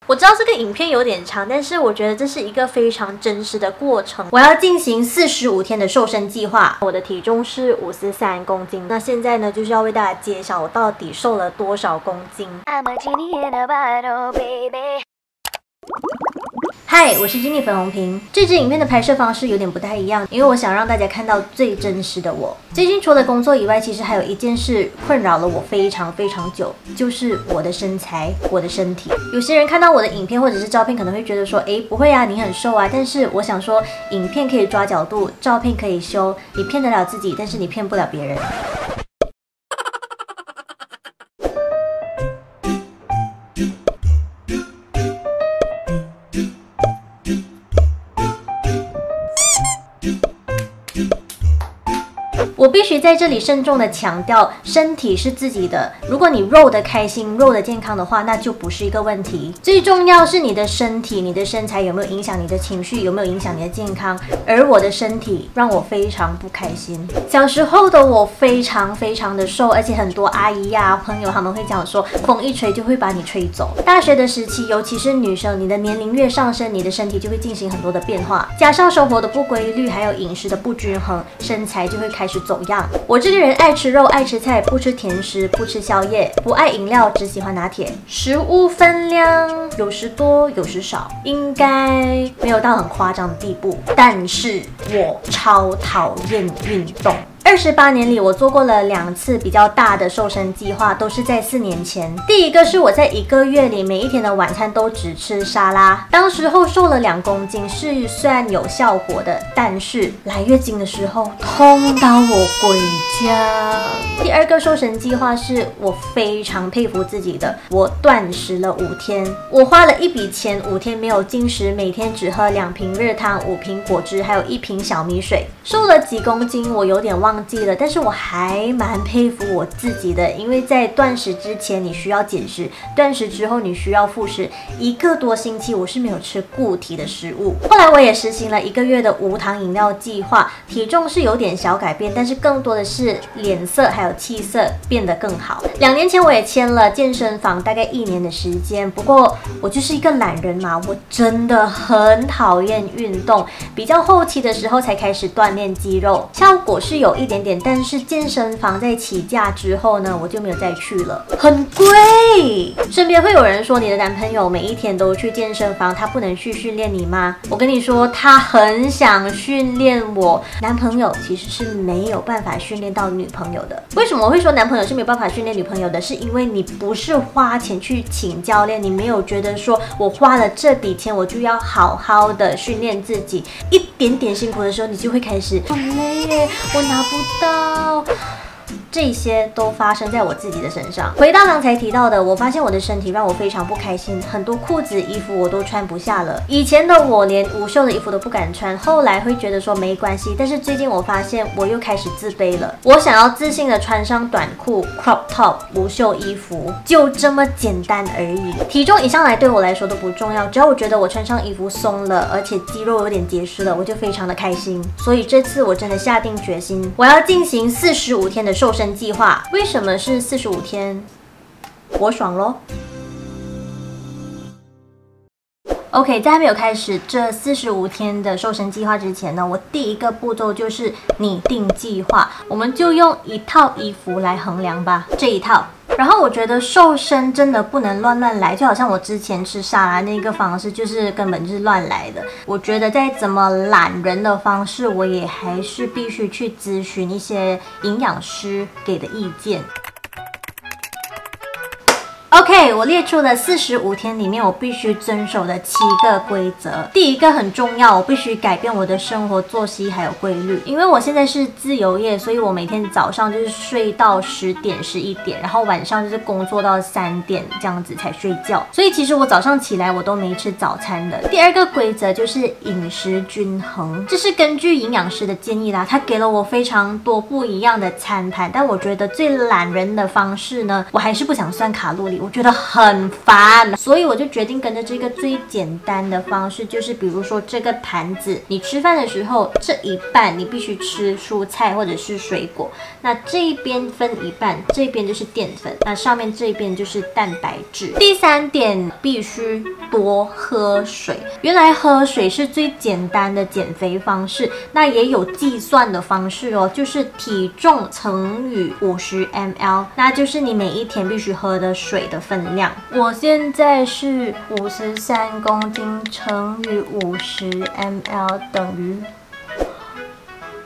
我知道这个影片有点长，但是我觉得这是一个非常真实的过程。我要进行45天的瘦身计划，我的体重是53公斤。那现在呢，就是要为大家揭晓我到底瘦了多少公斤。嗨，我是 Jenny 粉红瓶。这支影片的拍摄方式有点不太一样，因为我想让大家看到最真实的我。最近除了工作以外，其实还有一件事困扰了我非常久，就是我的身材，我的身体。有些人看到我的影片或者是照片，可能会觉得说，不会啊，你很瘦啊。但是我想说，影片可以抓角度，照片可以修，你骗得了自己，但是你骗不了别人。我必须在这里慎重的强调，身体是自己的。如果你肉的开心、肉的健康的话，那就不是一个问题。最重要是你的身体、你的身材有没有影响你的情绪，有没有影响你的健康。而我的身体让我非常不开心。小时候的我非常的瘦，而且很多阿姨呀、朋友他们会讲说，风一吹就会把你吹走。大学的时期，尤其是女生，你的年龄越上升，你的身体就会进行很多的变化，加上生活的不规律，还有饮食的不均衡，身材就会开始走样。我这个人爱吃肉，爱吃菜，不吃甜食，不吃宵夜，不爱饮料，只喜欢拿铁。食物分量有时多，有时少，应该没有到很夸张的地步。但是我超讨厌运动。28年里，我做过了2次比较大的瘦身计划，都是在4年前。第一个是我在1个月里每一天的晚餐都只吃沙拉，当时候瘦了2公斤，是算有效果的。但是来月经的时候，痛到我回家。第二个瘦身计划是我非常佩服自己的，我断食了5天，我花了一笔钱，5天没有进食，每天只喝2瓶热汤、5瓶果汁，还有1瓶小米水。瘦了几公斤，我有点忘记了，但是我还蛮佩服我自己的，因为在断食之前你需要减食，断食之后你需要复食，1个多星期我是没有吃固体的食物。后来我也实行了1个月的无糖饮料计划，体重是有点小改变，但是更多的是脸色还有气色变得更好。2年前我也签了健身房，大概1年的时间，不过我就是一个懒人嘛，我真的很讨厌运动，比较后期的时候才开始锻炼肌肉，效果是有一点点，但是健身房在起价之后呢，我就没有再去了，很贵。身边会有人说，你的男朋友每一天都去健身房，他不能去训练你吗？我跟你说，他很想训练我。男朋友其实是没有办法训练到女朋友的。为什么我会说男朋友是没有办法训练女朋友的？是因为你不是花钱去请教练，你没有觉得说我花了这笔钱，我就要好好的训练自己。一点点辛苦的时候，你就会开始好累耶，我拿不到。这些都发生在我自己的身上。回到刚才提到的，我发现我的身体让我非常不开心，很多裤子衣服我都穿不下了。以前的我连无袖的衣服都不敢穿，后来会觉得说没关系，但是最近我发现我又开始自卑了。我想要自信的穿上短裤、crop top、无袖衣服，就这么简单而已。体重一上来对我来说都不重要，只要我觉得我穿上衣服松了，而且肌肉有点结实了，我就非常的开心。所以这次我真的下定决心，我要进行45天的瘦身计划。为什么是45天？我爽咯。OK， 在还没有开始这45天的瘦身计划之前呢，我第一个步骤就是拟定计划。我们就用一套衣服来衡量吧，这一套。然后我觉得瘦身真的不能乱来，就好像我之前吃沙拉那个方式，就是根本就是乱来的。我觉得再怎么懒人的方式，我也还是必须去咨询一些营养师给的意见。OK， 我列出了45天里面我必须遵守的7个规则。第一个很重要，我必须改变我的生活作息还有规律。因为我现在是自由业，所以我每天早上就是睡到10点、11点，然后晚上就是工作到3点这样子才睡觉。所以其实我早上起来我都没吃早餐的。第二个规则就是饮食均衡，这是根据营养师的建议啦，他给了我非常多不一样的餐盘，但我觉得最懒人的方式呢，我还是不想算卡路里。我觉得很烦，所以我就决定跟着这个最简单的方式，就是比如说这个盘子，你吃饭的时候这一半你必须吃蔬菜或者是水果，那这一边分一半，这边就是淀粉，那上面这边就是蛋白质。第3点，必须多喝水。原来喝水是最简单的减肥方式，那也有计算的方式哦，就是体重乘以50 ml， 那就是你每一天必须喝的水的分量。我现在是53公斤乘以50 ml 等于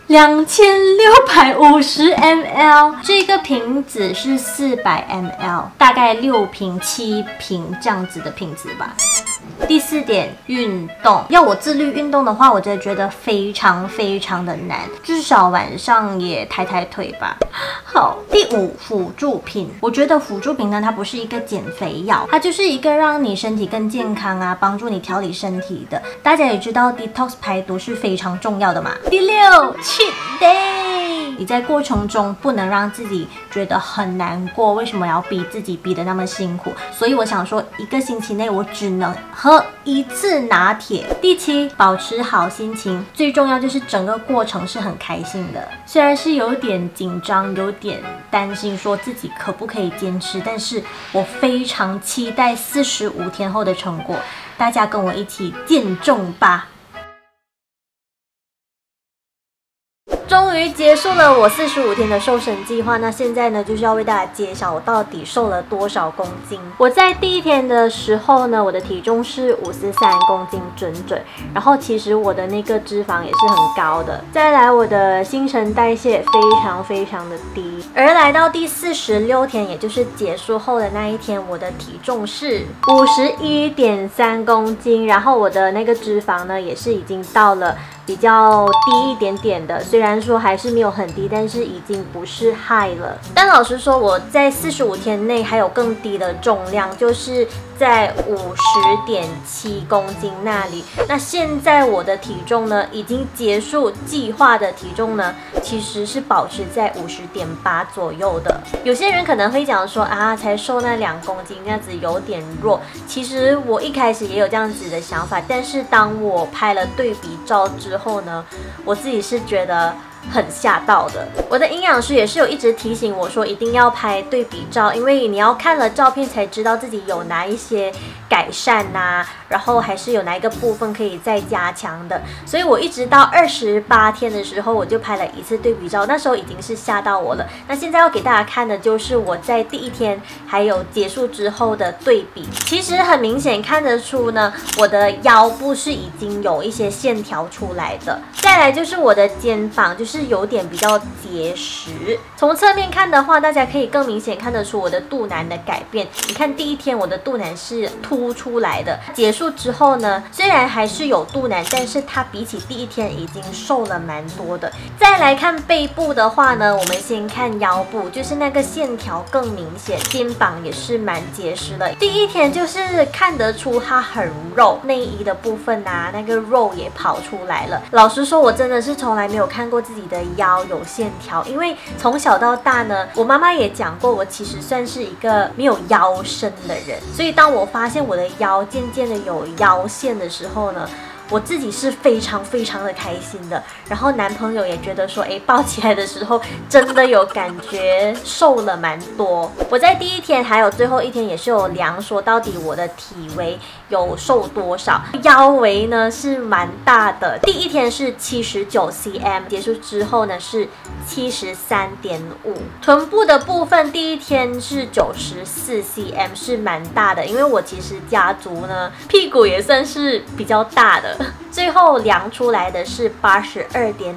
2650 ml， 这个瓶子是400 ml， 大概6瓶7瓶这样子的瓶子吧。第4点，运动。要我自律运动的话，我真的觉得非常的难，至少晚上也抬腿吧。好，第5，辅助品。我觉得辅助品呢，它不是一个减肥药，它就是一个让你身体更健康啊，帮助你调理身体的。大家也知道 detox 排毒是非常重要的嘛。第6，cheat day。你在过程中不能让自己觉得很难过，为什么要逼自己逼得那么辛苦？所以我想说，1个星期内我只能喝1次拿铁。第7，保持好心情，最重要就是整个过程是很开心的。虽然是有点紧张，有点担心说自己可不可以坚持，但是我非常期待45天后的成果，大家跟我一起见证吧。终于结束了我45天的瘦身计划，那现在呢，就是要为大家揭晓我到底瘦了多少公斤。我在第1天的时候呢，我的体重是53公斤准，然后其实我的那个脂肪也是很高的。再来，我的新陈代谢非常的低，而来到第46天，也就是结束后的那一天，我的体重是51.3公斤，然后我的那个脂肪呢，也是已经到了比较低一点点的，虽然说还是没有很低，但是已经不是 high 了。但老实说，我在45天内还有更低的重量，就是在50.7公斤那里。那现在我的体重呢，已经结束计划的体重呢，其实是保持在50.8左右的。有些人可能会讲说啊，才瘦那2公斤，那样子有点弱。其实我一开始也有这样子的想法，但是当我拍了对比照之后呢，我自己是觉得很吓到的。我的营养师也是有一直提醒我说，一定要拍对比照，因为你要看了照片才知道自己有哪一些改善啊，然后还是有哪一个部分可以再加强的。所以我一直到28天的时候，我就拍了1次对比照，那时候已经是吓到我了。那现在要给大家看的就是我在第1天还有结束之后的对比。其实很明显看得出呢，我的腰部是已经有一些线条出来的。再来就是我的肩膀，就是有点比较结实。从侧面看的话，大家可以更明显看得出我的肚腩的改变。你看第1天我的肚腩是凸出来的，结束之后呢，虽然还是有肚腩，但是它比起第1天已经瘦了蛮多的。再来看背部的话呢，我们先看腰部，就是那个线条更明显，肩膀也是蛮结实的。第1天就是看得出它很肉，内衣的部分啊，那个肉也跑出来了。老实说，我真的是从来没有看过自己的腰有线条，因为从小到大呢，我妈妈也讲过，我其实算是一个没有腰身的人，所以当我发现我的腰渐渐的有腰线的时候呢，我自己是非常的开心的，然后男朋友也觉得说，抱起来的时候真的有感觉瘦了蛮多。我在第1天还有最后1天也是有量说到底我的体围有瘦多少，腰围呢是蛮大的。第1天是79 cm， 结束之后呢是73.5。臀部的部分第1天是94 cm， 是蛮大的，因为我其实家族呢屁股也算是比较大的。最后量出来的是82.5，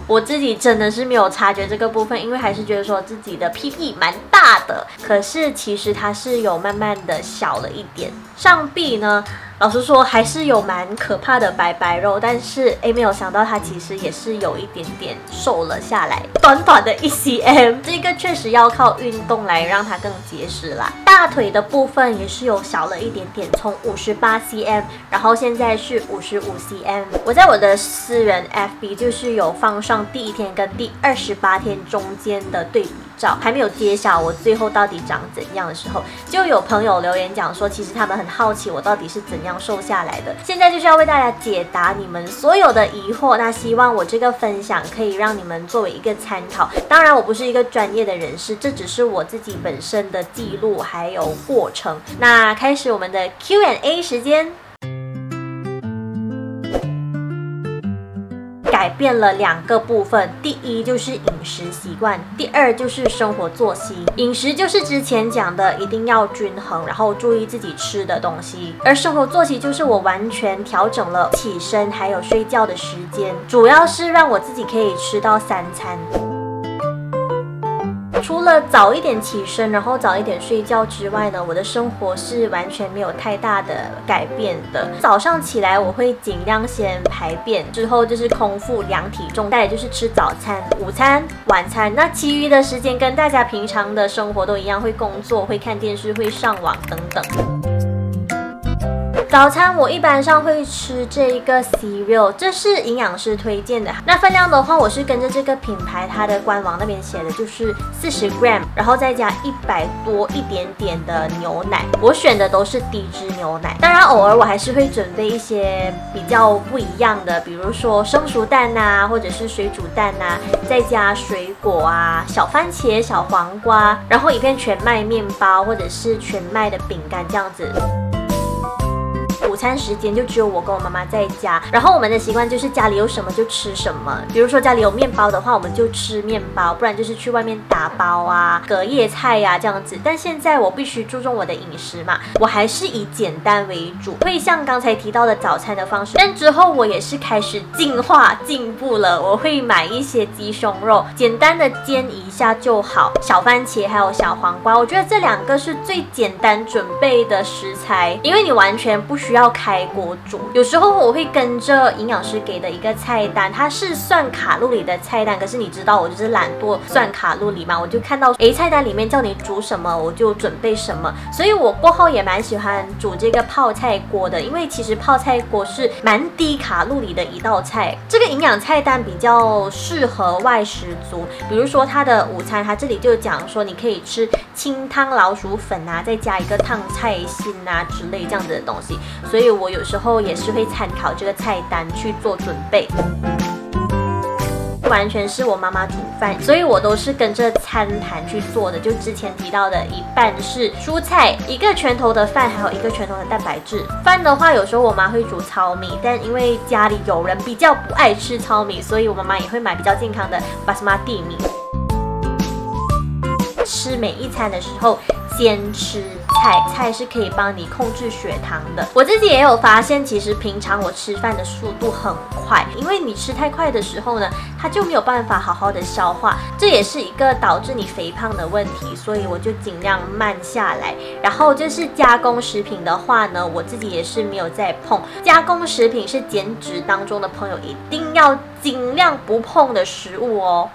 我自己真的是没有察觉这个部分，因为还是觉得说自己的屁屁蛮大的，可是其实它是有慢慢的小了一点。上臂呢，老实说还是有蛮可怕的白肉，但是没有想到它其实也是有一点点瘦了下来，短的1 cm， 这个确实要靠运动来让它更结实啦。大腿的部分也是有小了一点点，从58 cm， 然后现在是55 cm。我在我的私人 FB 就是有放上第1天跟第28天中间的对比照，还没有揭晓我最后到底长怎样的时候，就有朋友留言讲说，其实他们很好奇我到底是怎样瘦下来的。现在就是要为大家解答你们所有的疑惑，那希望我这个分享可以让你们作为一个参考。当然我不是一个专业的人士，这只是我自己本身的记录还有过程。那开始我们的 Q&A 时间。改变了2个部分，第一就是饮食习惯，第二就是生活作息。饮食就是之前讲的一定要均衡，然后注意自己吃的东西，而生活作息就是我完全调整了起身还有睡觉的时间，主要是让我自己可以吃到3餐。除了早一点起身，然后早一点睡觉之外呢，我的生活是完全没有太大的改变的。早上起来我会尽量先排便，之后就是空腹量体重，再来就是吃早餐、午餐、晚餐。那其余的时间跟大家平常的生活都一样，会工作、会看电视、会上网等等。早餐我一般上会吃这一个 cereal， 这是营养师推荐的。那分量的话，我是跟着这个品牌它的官网那边写的，就是40 gram， 然后再加100多一点点的牛奶。我选的都是低脂牛奶，当然偶尔我还是会准备一些比较不一样的，比如说生熟蛋啊，或者是水煮蛋啊，再加水果啊，小番茄、小黄瓜，然后一片全麦面包或者是全麦的饼干这样子。午餐时间就只有我跟我妈妈在家，然后我们的习惯就是家里有什么就吃什么。比如说家里有面包的话，我们就吃面包，不然就是去外面打包啊、隔夜菜呀这样子。但现在我必须注重我的饮食嘛，我还是以简单为主，会像刚才提到的早餐的方式。但之后我也是开始进化进步了，我会买一些鸡胸肉，简单的煎一下就好。小番茄还有小黄瓜，我觉得这2个是最简单准备的食材，因为你完全不需要开锅煮。有时候我会跟着营养师给的一个菜单，它是算卡路里的菜单，可是你知道我就是懒惰算卡路里嘛，我就看到菜单里面叫你煮什么我就准备什么。所以我过后也蛮喜欢煮这个泡菜锅的，因为其实泡菜锅是蛮低卡路里的一道菜。这个营养菜单比较适合外食族，比如说它的午餐，它这里就讲说你可以吃清汤老鼠粉啊，再加一个烫菜心啊之类这样子的东西。所以我有时候也是会参考这个菜单去做准备。完全是我妈妈煮饭，所以我都是跟着餐盘去做的。就之前提到的，一半是蔬菜，1个拳头的饭，还有1个拳头的蛋白质。饭的话，有时候我妈会煮糙米，但因为家里有人比较不爱吃糙米，所以我妈妈也会买比较健康的巴斯马蒂米。吃每一餐的时候，先吃菜是可以帮你控制血糖的。我自己也有发现，其实平常我吃饭的速度很快，因为你吃太快的时候呢，它就没有办法好好的消化，这也是一个导致你肥胖的问题，所以我就尽量慢下来。然后就是加工食品的话呢，我自己也是没有在碰。加工食品是减脂当中的朋友一定要尽量不碰的食物哦。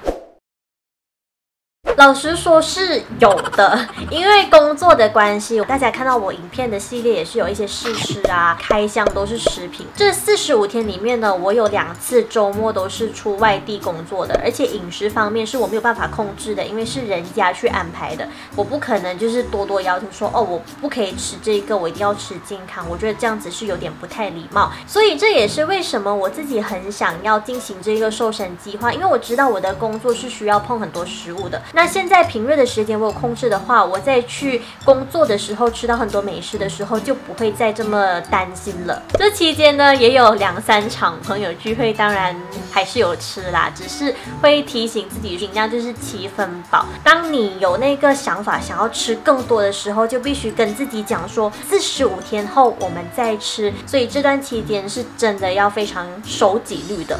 老实说是有的，因为工作的关系，大家看到我影片的系列也是有一些试吃啊、开箱都是食品。这45天里面呢，我有2次周末都是出外地工作的，而且饮食方面是我没有办法控制的，因为是人家去安排的，我不可能就是多要求说哦，我不可以吃这个，我一定要吃健康。我觉得这样子是有点不太礼貌，所以这也是为什么我自己很想要进行这个瘦身计划，因为我知道我的工作是需要碰很多食物的。那现在平日的时间我有控制的话，我在去工作的时候吃到很多美食的时候，就不会再这么担心了。这期间呢，也有2-3场朋友聚会，当然还是有吃啦，只是会提醒自己尽量就是7分饱。当你有那个想法想要吃更多的时候，就必须跟自己讲说45天后我们再吃，所以这段期间是真的要非常守纪律的。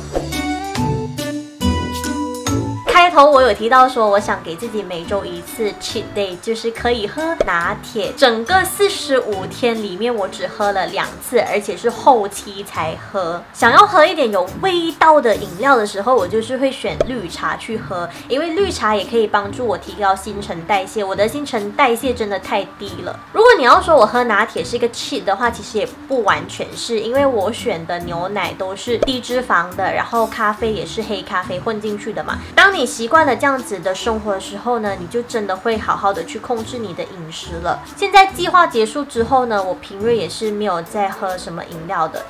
开头我有提到说，我想给自己每周1次 cheat day， 就是可以喝拿铁。整个45天里面，我只喝了2次，而且是后期才喝。想要喝一点有味道的饮料的时候，我就是会选绿茶去喝，因为绿茶也可以帮助我提高新陈代谢。我的新陈代谢真的太低了。如果你要说我喝拿铁是一个 cheat 的话，其实也不完全是，因为我选的牛奶都是低脂肪的，然后咖啡也是黑咖啡混进去的嘛。当你习习惯了这样子的生活的时候呢，你就真的会好好的去控制你的饮食了。现在计划结束之后呢，我平日也是没有再喝什么饮料的。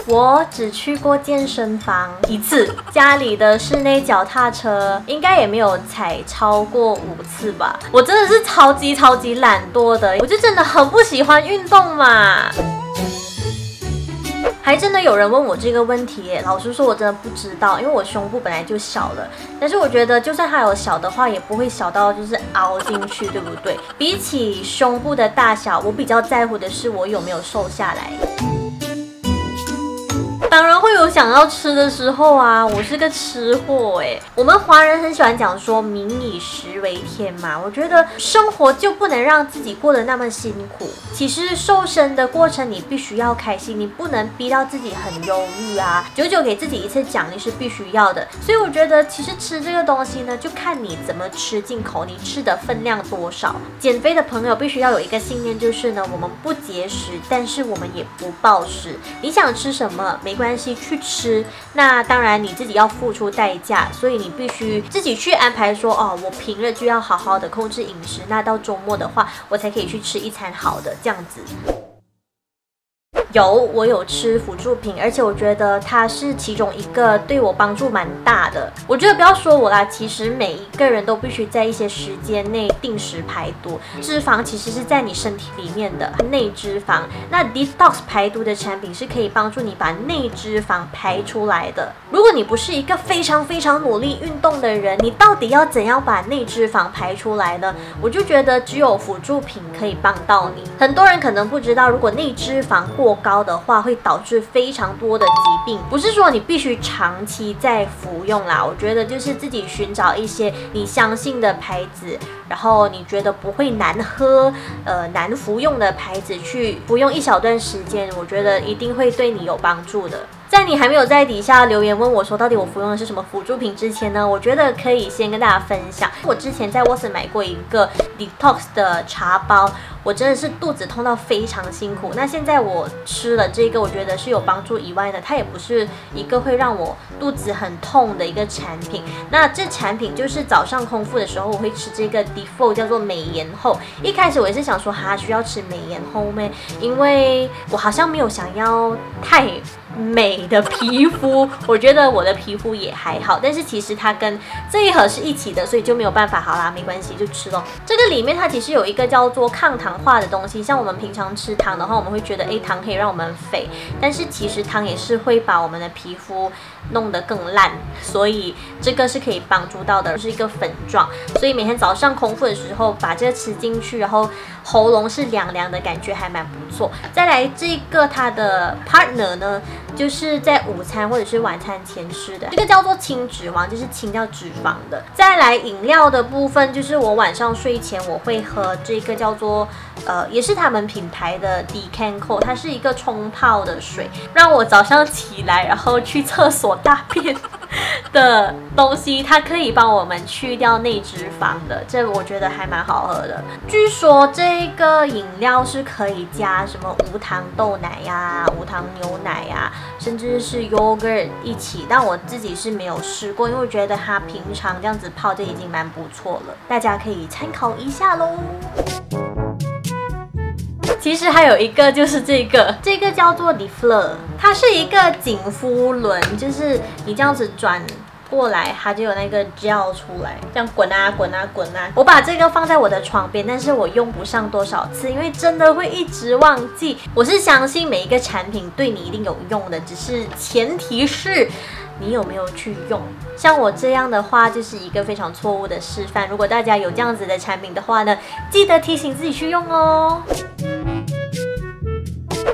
我只去过健身房1次，家里的室内脚踏车应该也没有踩超过5次吧。我真的是超级懒惰的，我就真的很不喜欢运动嘛。还真的有人问我这个问题耶，老实说我真的不知道，因为我胸部本来就小了，但是我觉得就算它有小的话，也不会小到就是凹进去，对不对？比起胸部的大小，我比较在乎的是我有没有瘦下来。当然会有想要吃的时候啊，我是个吃货哎。我们华人很喜欢讲说民以食为天嘛，我觉得生活就不能让自己过得那么辛苦。其实瘦身的过程你必须要开心，你不能逼到自己很忧郁啊，久久给自己一次奖励是必须要的。所以我觉得其实吃这个东西呢，就看你怎么吃进口，你吃的分量多少。减肥的朋友必须要有一个信念，就是呢，我们不节食，但是我们也不暴食。你想吃什么没关系，去吃。那当然你自己要付出代价，所以你必须自己去安排说，哦，我平日就要好好的控制饮食，那到周末的话，我才可以去吃一餐好的，这样子。我有吃辅助品，而且我觉得它是其中一个对我帮助蛮大的。我觉得不要说我啦，其实每一个人都必须在一些时间内定时排毒。脂肪其实是在你身体里面的内脂肪，那 detox 排毒的产品是可以帮助你把内脂肪排出来的。如果你不是一个非常努力运动的人，你到底要怎样把内脂肪排出来呢？我就觉得只有辅助品可以帮到你。很多人可能不知道，如果内脂肪过高的话，会导致非常多的疾病。不是说你必须长期在服用啦，我觉得就是自己寻找一些你相信的牌子，然后你觉得不会难喝、难服用的牌子去服用一小段时间，我觉得一定会对你有帮助的。在你还没有在底下留言问我说到底我服用的是什么辅助品之前呢，我觉得可以先跟大家分享，我之前在 Watson 买过一个 detox 的茶包，我真的是肚子痛到非常辛苦。那现在我吃了这个，我觉得是有帮助以外呢，它也不是一个会让我肚子很痛的一个产品。那这产品就是早上空腹的时候我会吃这个 default 叫做美颜后。一开始我也是想说哈，需要吃美颜后咩？因为我好像没有想要太美的皮肤，我觉得我的皮肤也还好，但是其实它跟这一盒是一起的，所以就没有办法，好啦，没关系，就吃咯。这个里面它其实有一个叫做抗糖化的东西，像我们平常吃糖的话，我们会觉得糖可以让我们肥，但是其实糖也是会把我们的皮肤弄得更烂，所以这个是可以帮助到的，就是一个粉状，所以每天早上空腹的时候把这个吃进去，然后喉咙是凉凉的感觉，还蛮不错。再来这个它的 partner 呢，就是在午餐或者是晚餐前吃的，这个叫做轻脂肪，就是清掉脂肪的。再来饮料的部分，就是我晚上睡前我会喝这个叫做也是他们品牌的 Decanco， 它是一个冲泡的水，让我早上起来然后去厕所大便的东西，它可以帮我们去掉内脂肪的，这我觉得还蛮好喝的。据说这个饮料是可以加什么无糖豆奶呀、无糖牛奶呀，甚至是 yogurt 一起，但我自己是没有试过，因为我觉得它平常这样子泡就已经蛮不错了，大家可以参考一下咯。其实还有一个就是这个叫做 Defleur， 它是一个紧肤轮，就是你这样子转过来，它就有那个 gel 出来，这样滚啊滚啊滚啊。我把这个放在我的床边，但是我用不上多少次，因为真的会一直忘记。我是相信每一个产品对你一定有用的，只是前提是你有没有去用。像我这样的话，就是一个非常错误的示范。如果大家有这样子的产品的话呢，记得提醒自己去用哦。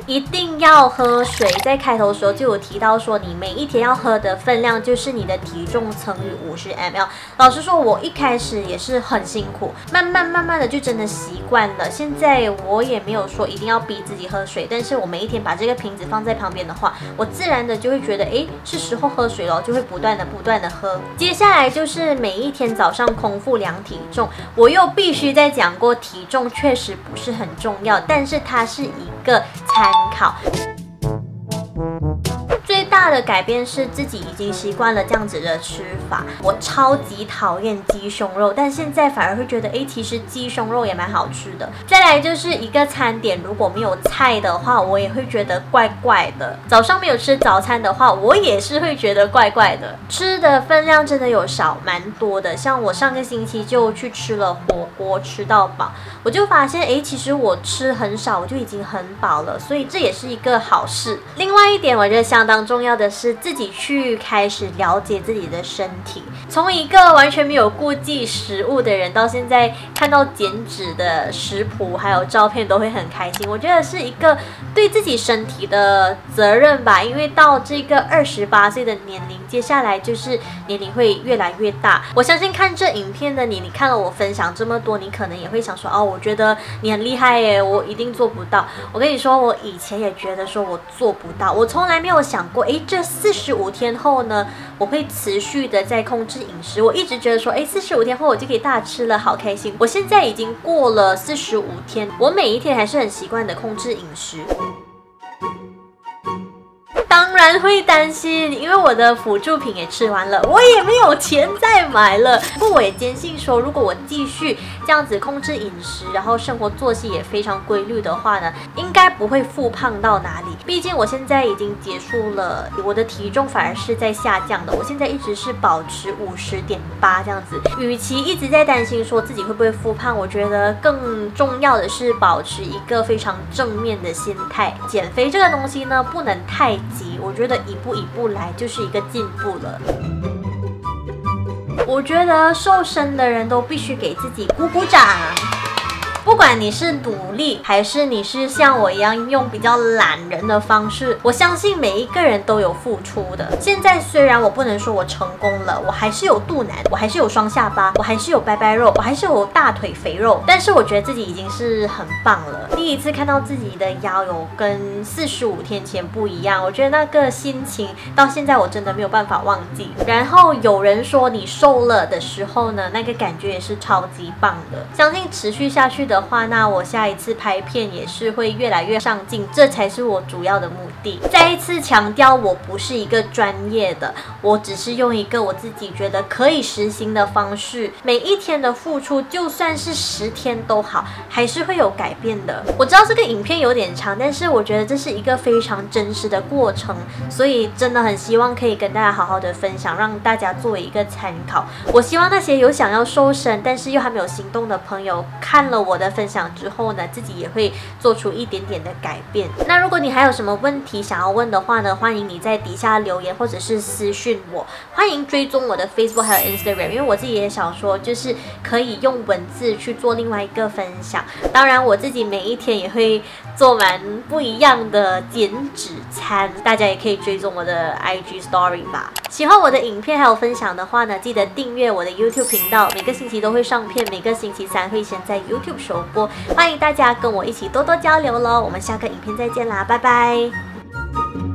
一定要喝水，在开头的时候就有提到说，你每一天要喝的分量就是你的体重乘以50 ml。老实说，我一开始也是很辛苦，慢慢的就真的习惯了。现在我也没有说一定要逼自己喝水，但是我每一天把这个瓶子放在旁边的话，我自然的就会觉得，是时候喝水了，就会不断的喝。接下来就是每一天早上空腹量体重，我又必须再讲过，体重确实不是很重要，但是它是一个参考。最大大的改变是自己已经习惯了这样子的吃法。我超级讨厌鸡胸肉，但现在反而会觉得，其实鸡胸肉也蛮好吃的。再来就是一个餐点，如果没有菜的话，我也会觉得怪怪的。早上没有吃早餐的话，我也是会觉得怪怪的。吃的分量真的有少蛮多的，像我上个星期就去吃了火锅，吃到饱，我就发现，其实我吃很少，我就已经很饱了，所以这也是一个好事。另外一点，我觉得相当重要的是自己去开始了解自己的身体。从一个完全没有顾忌食物的人，到现在看到减脂的食谱还有照片都会很开心。我觉得是一个对自己身体的责任吧，因为到这个28岁的年龄，接下来就是年龄会越来越大。我相信看这影片的你看了我分享这么多，你可能也会想说，我觉得你很厉害耶，我一定做不到。我跟你说，我以前也觉得说我做不到，我从来没有想过，这45天后呢，我会持续的在控制饮食。我一直觉得说，45天后我就可以大吃了，好开心。我现在已经过了45天，我每一天还是很习惯的控制饮食。当然会担心，因为我的辅助品也吃完了，我也没有钱再买了。不过我也坚信说，如果我继续这样子控制饮食，然后生活作息也非常规律的话呢，应该不会复胖到哪里。毕竟我现在已经结束了，我的体重反而是在下降的。我现在一直是保持50.8这样子。与其一直在担心说自己会不会复胖，我觉得更重要的是保持一个非常正面的心态。减肥这个东西呢，不能太急，我觉得一步一步来就是一个进步了。我觉得瘦身的人都必须给自己鼓鼓掌。不管你是努力，还是你是像我一样用比较懒人的方式，我相信每一个人都有付出的。现在虽然我不能说我成功了，我还是有肚腩，我还是有双下巴，我还是有拜拜肉，我还是有大腿肥肉，但是我觉得自己已经是很棒了。第一次看到自己的腰有跟45天前不一样，我觉得那个心情到现在我真的没有办法忘记。然后有人说你瘦了的时候呢，那个感觉也是超级棒的。相信持续下去的话，那我下一次拍片也是会越来越上进，这才是我主要的目的。再一次强调，我不是一个专业的，我只是用一个我自己觉得可以实行的方式，每一天的付出，就算是10天都好，还是会有改变的。我知道这个影片有点长，但是我觉得这是一个非常真实的过程，所以真的很希望可以跟大家好好的分享，让大家作为一个参考。我希望那些有想要瘦身但是又还没有行动的朋友，看了我的分享之后呢，自己也会做出一点点的改变。那如果你还有什么问题想要问的话呢，欢迎你在底下留言或者是私讯我。欢迎追踪我的 Facebook 还有 Instagram， 因为我自己也想说，就是可以用文字去做另外一个分享。当然我自己每一天也会做蛮不一样的减脂餐，大家也可以追踪我的 IG Story 吧。喜欢我的影片还有分享的话呢，记得订阅我的 YouTube 频道，每个星期都会上片，每个星期3会先在 YouTube 首播，欢迎大家跟我一起多多交流咯。我们下个影片再见啦，拜拜。